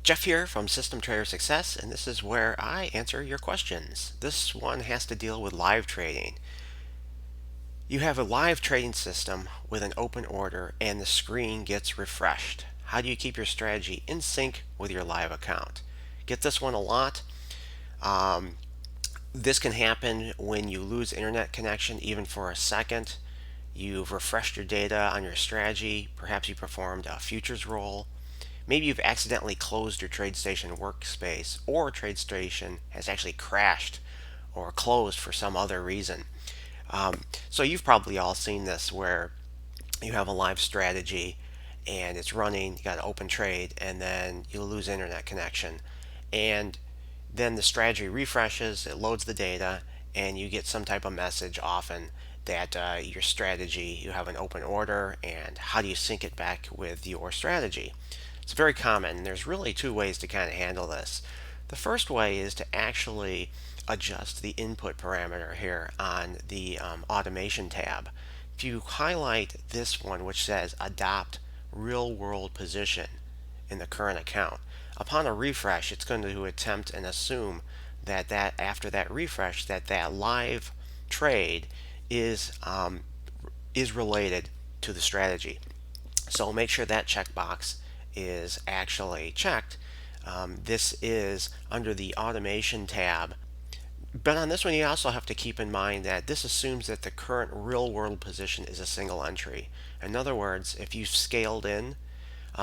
Jeff here from System Trader Success, and this is where I answer your questions. This one has to deal with live trading. You have a live trading system with an open order and the screen gets refreshed. How do you keep your strategy in sync with your live account? Get this one a lot. This can happen when you lose internet connection even for a second. You've refreshed your data on your strategy. Perhaps you performed a futures roll. Maybe you've accidentally closed your TradeStation workspace, or TradeStation has actually crashed or closed for some other reason. So you've probably all seen this where you have a live strategy and it's running, you got an open trade, and then you lose internet connection. And then the strategy refreshes, it loads the data, and you get some type of message often that your strategy, you have an open order, and how do you sync it back with your strategy? It's very common. There's really two ways to kind of handle this. The first way is to actually adjust the input parameter here on the automation tab. If you highlight this one which says adopt real world position in the current account, upon a refresh it's going to attempt and assume that after that refresh that live trade is related to the strategy. So make sure that checkbox is actually checked. This is under the automation tab. But on this one, you also have to keep in mind that this assumes that the current real world position is a single entry. In other words, if you've scaled in,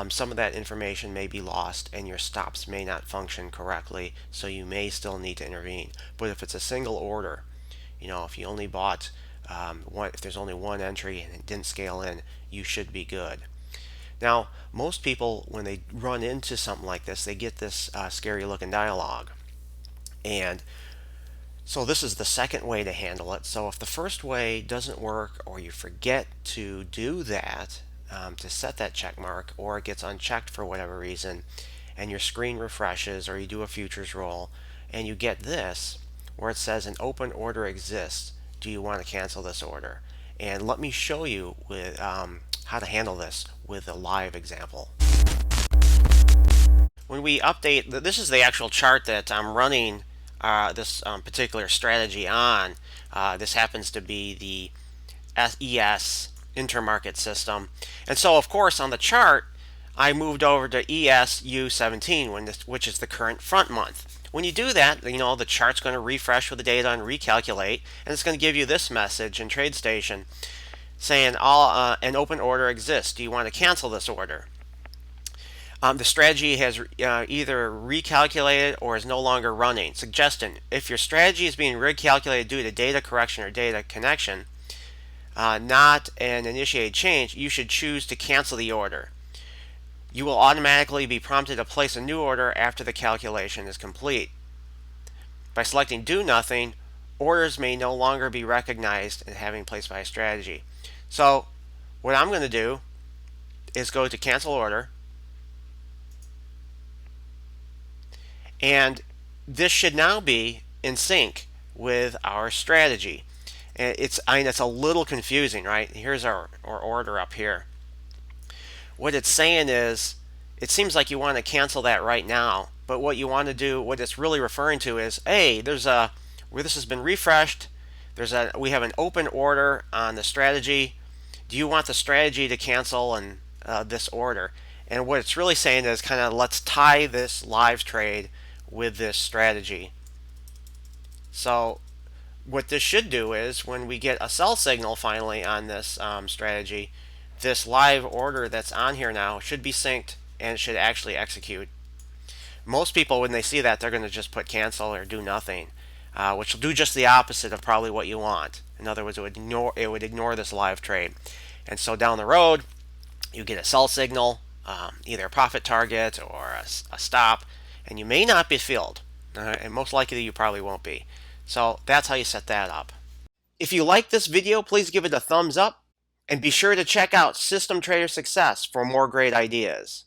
some of that information may be lost and your stops may not function correctly, so you may still need to intervene. But if it's a single order, if you only bought if there's only one entry and it didn't scale in, you should be good. Now, most people, when they run into something like this, they get this scary looking dialog. And so this is the second way to handle it. So if the first way doesn't work, or you forget to do that, to set that check mark, or it gets unchecked for whatever reason, and your screen refreshes, or you do a futures roll, and you get this, where it says an open order exists, do you want to cancel this order? And let me show you with how to handle this with a live example. When we update, this is the actual chart that I'm running this particular strategy on. This happens to be the ES intermarket system. And so of course on the chart I moved over to ESU17 which is the current front month. When you do that, the chart's going to refresh with the data and recalculate, and it's going to give you this message in TradeStation saying an open order exists. Do you want to cancel this order? The strategy has either recalculated or is no longer running. Suggestion: if your strategy is being recalculated due to data correction or data connection, not an initiated change, you should choose to cancel the order. You will automatically be prompted to place a new order after the calculation is complete. By selecting Do Nothing, orders may no longer be recognized as having placed by a strategy. So what I'm going to do is go to Cancel Order, and this should now be in sync with our strategy. And it's a little confusing, right? Here's our order up here. What it's saying is, it seems like you want to cancel that right now, but what you want to do, what it's really referring to is, hey, where this has been refreshed, we have an open order on the strategy. Do you want the strategy to cancel and this order? And what it's really saying is kind of, let's tie this live trade with this strategy. So what this should do is, when we get a sell signal finally on this strategy, this live order that's on here now should be synced and should actually execute. Most people, when they see that, they're going to just put cancel or do nothing, which will do just the opposite of probably what you want. In other words, it would ignore this live trade. And so down the road, you get a sell signal, either a profit target or a stop, and you may not be filled, and most likely you probably won't be. So that's how you set that up. If you like this video, please give it a thumbs up, and be sure to check out System Trader Success for more great ideas.